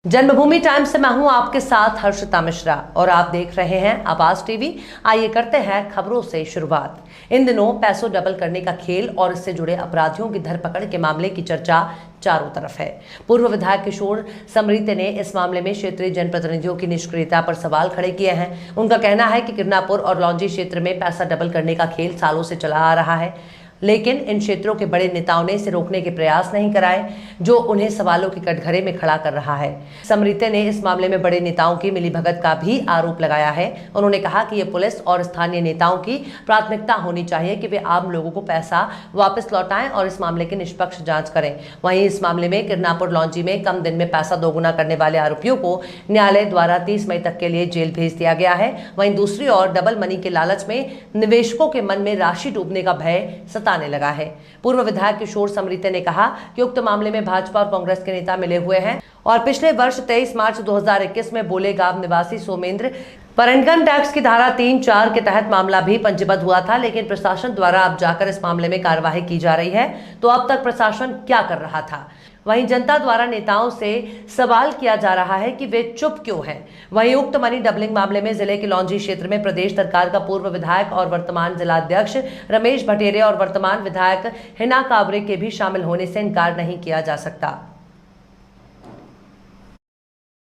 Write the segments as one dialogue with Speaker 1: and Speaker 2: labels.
Speaker 1: जन्मभूमि times से मैं हूं आपके साथ हर्षिता मिश्रा और आप देख रहे हैं आवाज टीवी। आइए करते हैं खबरों से शुरुआत। इन दिनों पैसों डबल करने का खेल और इससे जुड़े अपराधियों की धरपकड़ के मामले की चर्चा चारों तरफ है। पूर्व विधायक किशोर समरीते ने इस मामले में क्षेत्रीय जनप्रतिनिधियों की निष्क्रियता पर सवाल खड़े किए हैं। उनका कहना है कि किरनापुर और लौंजी क्षेत्र में पैसा डबल करने का खेल सालों से चला आ रहा है, लेकिन इन क्षेत्रों के बड़े नेताओं ने इसे रोकने के प्रयास नहीं कराए, जो उन्हें सवालों के कटघरे में खड़ा कर रहा है। समरीते ने इस मामले में बड़े नेताओं की मिलीभगत का भी आरोप लगाया है। उन्होंने कहा कि ये पुलिस और स्थानीय नेताओं की प्राथमिकता होनी चाहिए कि वे आम लोगों को पैसा वापस लौटाएं और इस मामले की निष्पक्ष जांच करें। वहीं इस मामले में किरनापुर लौंजी में कम दिन में पैसा दोगुना करने वाले आरोपियों को न्यायालय द्वारा 30 मई तक के लिए जेल भेज दिया गया है। वहीं दूसरी ओर डबल मनी के लालच में निवेशकों के मन में राशि डूबने का भय सताने लगा है। पूर्व विधायक किशोर समरीते ने कहा कि उक्त मामले में भाजपा और कांग्रेस के नेता मिले हुए हैं और पिछले वर्ष 23 मार्च 2021 में बोले गांव निवासी सोमेंद्र पर इनकम टैक्स की धारा 3-4 के तहत मामला भी पंजीबद्ध हुआ था, लेकिन प्रशासन द्वारा अब जाकर इस मामले में कार्यवाही की जा रही है। तो अब तक प्रशासन क्या कर रहा था? वहीं जनता द्वारा नेताओं से सवाल किया जा रहा है कि वे चुप क्यों हैं। वहीं उक्त मनी डबलिंग मामले में जिले के लौंजी क्षेत्र में प्रदेश सरकार का पूर्व विधायक और वर्तमान जिलाध्यक्ष रमेश भटेरे और वर्तमान विधायक हिना काबरे के भी शामिल होने से इनकार नहीं किया जा सकता।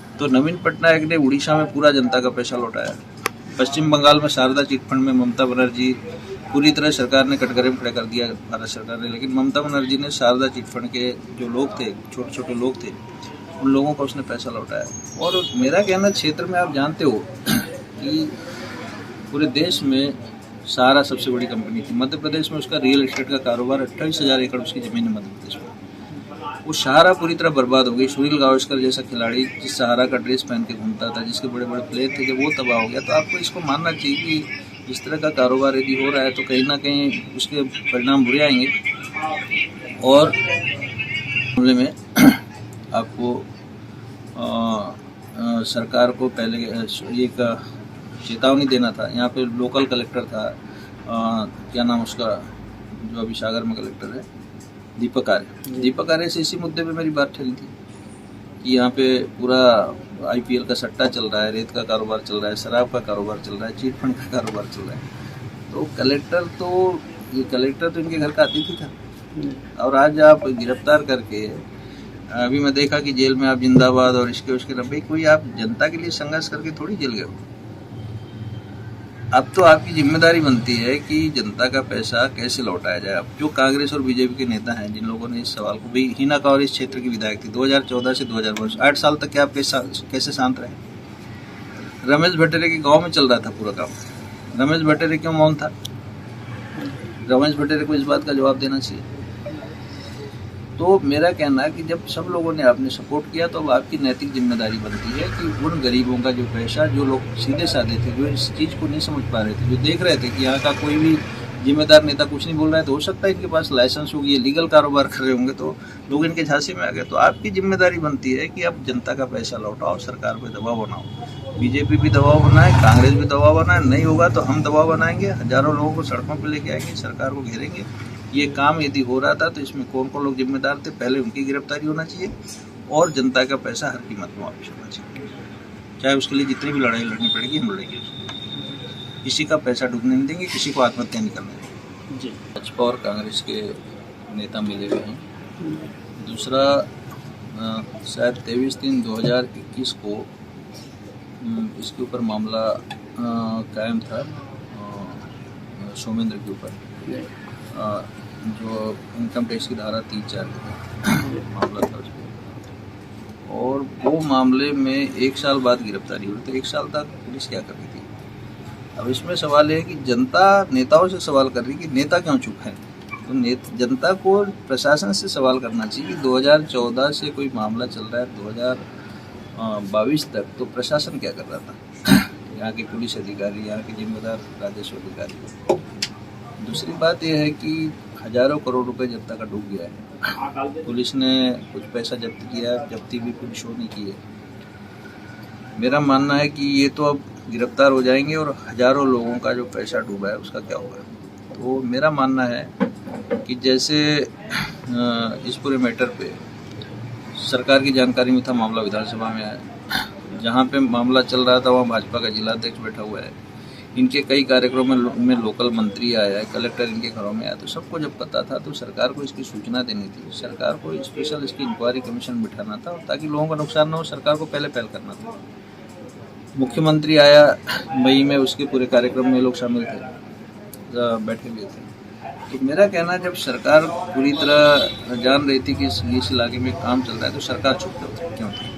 Speaker 2: तो नवीन पटनायक ने उड़ीसा में पूरा जनता का पैसा लौटाया। पश्चिम बंगाल में शारदा चिटफंड में ममता बनर्जी पूरी तरह सरकार ने कटघरे में खड़ा कर दिया भारत सरकार ने, लेकिन ममता बनर्जी ने शारदा चिटफंड के जो लोग थे, छोटे छोटे लोग थे, उन लोगों को उसने पैसा लौटाया। और मेरा कहना, क्षेत्र में आप जानते हो कि पूरे देश में सहारा सबसे बड़ी कंपनी थी। मध्य प्रदेश में उसका रियल एस्टेट का कारोबार 28,000 एकड़ उसकी जमीन है मध्य प्रदेश में। वो सहारा पूरी तरह बर्बाद हो गई। सुनील गावस्कर जैसा खिलाड़ी जिस सहारा का ड्रेस पहन के घूमता था, जिसके बड़े बड़े प्लेयर थे, जब वो तबाह हो गया, तो आपको इसको मानना चाहिए कि इस तरह का कारोबार यदि हो रहा है तो कहीं ना कहीं उसके परिणाम बुरे आएंगे। और मामले में आपको सरकार को पहले एक चेतावनी देना था। यहाँ पे लोकल कलेक्टर था, क्या नाम उसका, जो अभी सागर में कलेक्टर है, दीपक आर्य से इसी मुद्दे पे मेरी बात चली थी कि यहाँ पे पूरा IPL का सट्टा चल रहा है, रेत का कारोबार चल रहा है, शराब का कारोबार चल रहा है, चीटफंड का कारोबार चल रहा है। तो कलेक्टर तो इनके घर का अतिथि था और आज आप गिरफ्तार करके, अभी मैं देखा कि जेल में आप जिंदाबाद और इसके उसके रहे, कोई आप जनता के लिए संघर्ष करके थोड़ी जेल गए। अब तो आपकी जिम्मेदारी बनती है कि जनता का पैसा कैसे लौटाया जाए। अब जो कांग्रेस और बीजेपी के नेता हैं, जिन लोगों ने इस सवाल को, भी हिना कांवर इस क्षेत्र की विधायक थी 2014 से 2022, 8 साल तक क्या आप कैसे शांत रहे? रमेश भटेरे के गांव में चल रहा था पूरा काम। रमेश भटेरे क्यों मौन था? रमेश भटेरे को इस बात का जवाब देना चाहिए। तो मेरा कहना है कि जब सब लोगों ने आपने सपोर्ट किया, तो अब आपकी नैतिक जिम्मेदारी बनती है कि उन गरीबों का जो पैसा, जो लोग सीधे साधे थे, जो इस चीज़ को नहीं समझ पा रहे थे, जो देख रहे थे कि यहाँ का कोई भी जिम्मेदार नेता कुछ नहीं बोल रहा है, तो हो सकता है इनके पास लाइसेंस होगी, ये लीगल कारोबार कर रहे होंगे, तो लोग इनके झांसे में आ गए। तो आपकी जिम्मेदारी बनती है कि अब जनता का पैसा लौटाओ, सरकार पर दबाव बनाओ। बीजेपी भी दबाव बनाए, कांग्रेस भी दबाव बनाए, नहीं होगा तो हम दबाव बनाएंगे, हजारों लोगों को सड़कों पर लेके आएंगे, सरकार को घेरेंगे। ये काम यदि हो रहा था तो इसमें कौन कौन लोग जिम्मेदार थे, पहले उनकी गिरफ्तारी होना चाहिए और जनता का पैसा हर कीमत में वापस होना चाहिए। चाहे उसके लिए जितनी भी लड़ाई लड़नी पड़ेगी, हम लड़ेंगे। किसी का पैसा डूबने नहीं देंगे, किसी को आत्महत्या नहीं करने देंगे। भाजपा और कांग्रेस के नेता मिले हुए हैं। दूसरा, शायद 23/3/2021 को इसके ऊपर मामला कायम था, सोमेंद्र के ऊपर, जो इनकम टैक्स की धारा 3-4 मामला था उसमें, और वो मामले में 1 साल बाद गिरफ्तारी हुई। तो 1 साल तक पुलिस क्या कर रही थी? अब इसमें सवाल है कि जनता नेताओं से सवाल कर रही कि नेता क्यों चुप है। तो जनता को प्रशासन से सवाल करना चाहिए कि 2014 से कोई मामला चल रहा है 2022 तक, तो प्रशासन क्या कर रहा था? यहाँ के पुलिस अधिकारी, यहाँ के जिम्मेदार राजस्व अधिकारी। दूसरी बात यह है कि हजारों करोड़ रुपए जनता का डूब गया है। पुलिस ने कुछ पैसा जब्त किया, जब्ती भी पुलिस शो नहीं की है। मेरा मानना है कि ये तो अब गिरफ्तार हो जाएंगे और हजारों लोगों का जो पैसा डूबा है उसका क्या होगा। तो मेरा मानना है कि जैसे इस पूरे मैटर पे सरकार की जानकारी में था, मामला विधानसभा में आया। जहाँ पे मामला चल रहा था वहाँ भाजपा का जिलाध्यक्ष बैठा हुआ है। इनके कई कार्यक्रमों में लोकल मंत्री आया है, कलेक्टर इनके घरों में आया। तो सबको जब पता था तो सरकार को इसकी सूचना देनी थी, सरकार को स्पेशल इसकी इंक्वायरी कमीशन बिठाना था ताकि लोगों का नुकसान न हो। सरकार को पहले पहल करना था। मुख्यमंत्री आया मई में, उसके पूरे कार्यक्रम में लोग शामिल थे, बैठे हुए थे। तो मेरा कहना, जब सरकार पूरी तरह जान रही थी कि इस इलाके में काम चल रहा है तो सरकार चुप क्यों थी?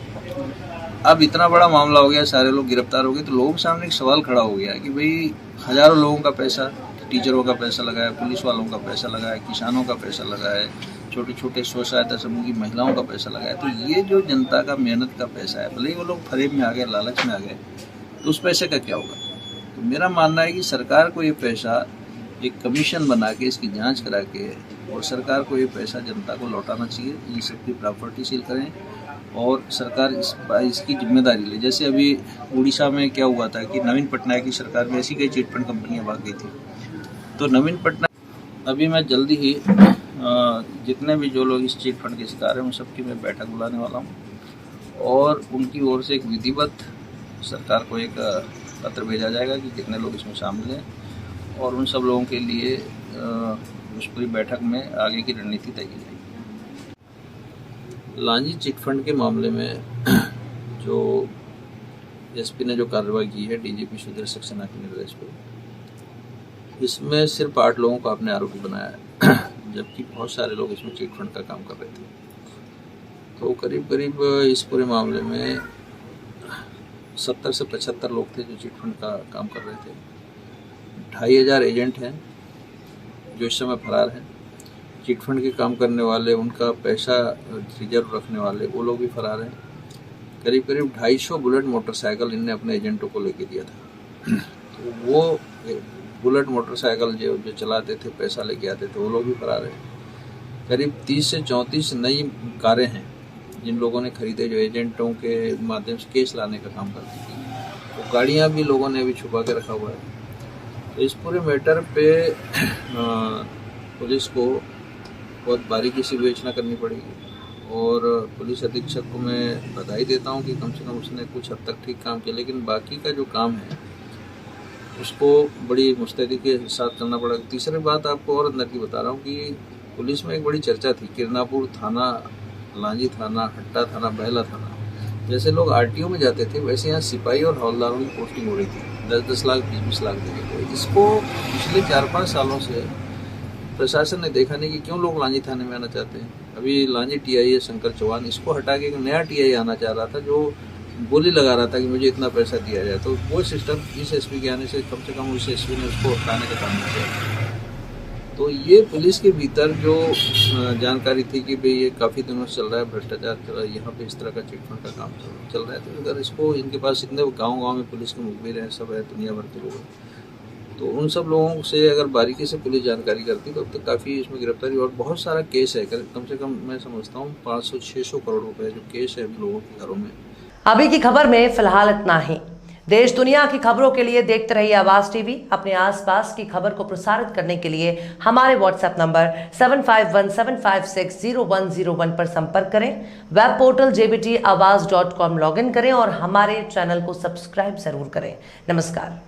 Speaker 2: अब इतना बड़ा मामला हो गया, सारे लोग गिरफ्तार हो गए, तो लोगों के सामने एक सवाल खड़ा हो गया कि भाई हजारों लोगों का पैसा, टीचरों का पैसा लगा है, पुलिस वालों का पैसा लगा है, किसानों का पैसा लगा है, छोटे छोटे स्व सहायता समूह की महिलाओं का पैसा लगा है। तो ये जो जनता का मेहनत का पैसा है, भले ही वो लोग फरेब में आ गए, लालच में आ गए, तो उस पैसे का क्या होगा? तो मेरा मानना है कि सरकार को ये पैसा एक कमीशन बना के इसकी जांच करा के, और सरकार को ये पैसा जनता को लौटाना चाहिए। इन सबकी प्रॉपर्टी सील करें और सरकार इसकी जिम्मेदारी ले। जैसे अभी उड़ीसा में क्या हुआ था कि नवीन पटनायक की सरकार में ऐसी कई चिटफंड कंपनियां भाग गई थी। तो नवीन पटनायक, अभी मैं जल्दी ही जितने भी जो लोग इस चिटफंड के शिकार हैं उन सबकी मैं बैठक बुलाने वाला हूँ, और उनकी ओर से एक विधिवत सरकार को एक पत्र भेजा जाएगा कि कितने लोग इसमें शामिल हैं, और उन सब लोगों के लिए उस पूरी बैठक में आगे की रणनीति तय की जाएगी। लांजी चिटफंड के मामले में जो एसपी ने जो कार्रवाई की है डीजीपी सुधीर सक्सेना के निर्देश पर, इसमें सिर्फ 8 लोगों को आपने आरोपी बनाया है, जबकि बहुत सारे लोग इसमें चिटफंड का काम कर रहे थे। तो करीब करीब इस पूरे मामले में 70 से 75 लोग थे जो चिटफंड का काम कर रहे थे। 2500 एजेंट हैं जो इस समय फरार हैं। चिटफंड के काम करने वाले, उनका पैसा रिजर्व रखने वाले, वो लोग भी फरार हैं। करीब करीब 250 बुलेट मोटरसाइकिल इनने अपने एजेंटों को लेके दिया था। तो वो बुलेट मोटरसाइकिल जो चलाते थे, पैसा लेके आते थे, वो लोग भी फरार हैं। करीब 30 से 34 नई कारें हैं जिन लोगों ने खरीदे, जो एजेंटों के माध्यम से केस लाने का काम करती थी। वो गाड़ियाँ भी लोगों ने अभी छुपा के रखा हुआ है। तो इस पूरे मैटर पे पुलिस को बहुत बारीकी से विवेचना करनी पड़ेगी, और पुलिस अधीक्षक को मैं बधाई देता हूं कि कम से कम उसने कुछ हद तक ठीक काम किया, लेकिन बाकी का जो काम है उसको बड़ी मुस्तैदी के साथ करना पड़ेगा। तीसरी बात आपको और अंदर की बता रहा हूँ कि पुलिस में एक बड़ी चर्चा थी, किरनापुर थाना, लांजी थाना, हट्टा थाना, बहला थाना, जैसे लोग आरटीओ में जाते थे वैसे यहाँ सिपाही और हवलदारों की पोस्टिंग हो रही थी 10-10 लाख 20-20 लाख देने को। इसको पिछले 4-5 सालों से प्रशासन ने देखा नहीं कि क्यों लोग लांजी थाने में आना चाहते हैं। अभी लांजी टीआई है शंकर चौहान, इसको हटा के एक नया टीआई आना चाह रहा था जो बोली लगा रहा था कि मुझे इतना पैसा दिया जाए। तो वो सिस्टम इस एसपी के आने से कम उस एसपी ने उसको हटाने का काम किया। तो ये पुलिस के भीतर जो जानकारी थी कि भाई ये काफ़ी दिनों से चल रहा है, भ्रष्टाचार चल रहा है, यहाँ पे इस तरह का चिटफंड का काम चल रहा है। तो अगर इसको, इनके पास इतने गांव में पुलिस के मुखबिर हैं, सब है, दुनिया भर के लोग, तो उन सब लोगों से अगर बारीकी से पुलिस जानकारी करती तो अब तक काफ़ी इसमें गिरफ्तारी, और बहुत सारा केस है, कम से कम मैं समझता हूँ 500-600 करोड़ रुपए जो केस है अभी लोगों के घरों में।
Speaker 1: अभी की खबर में फिलहाल इतना ही। देश दुनिया की खबरों के लिए देखते रहिए आवाज टीवी। अपने आसपास की खबर को प्रसारित करने के लिए हमारे व्हाट्सएप नंबर 7517560101 पर संपर्क करें। वेब पोर्टल jbtawaz.com लॉगिन करें और हमारे चैनल को सब्सक्राइब जरूर करें। नमस्कार।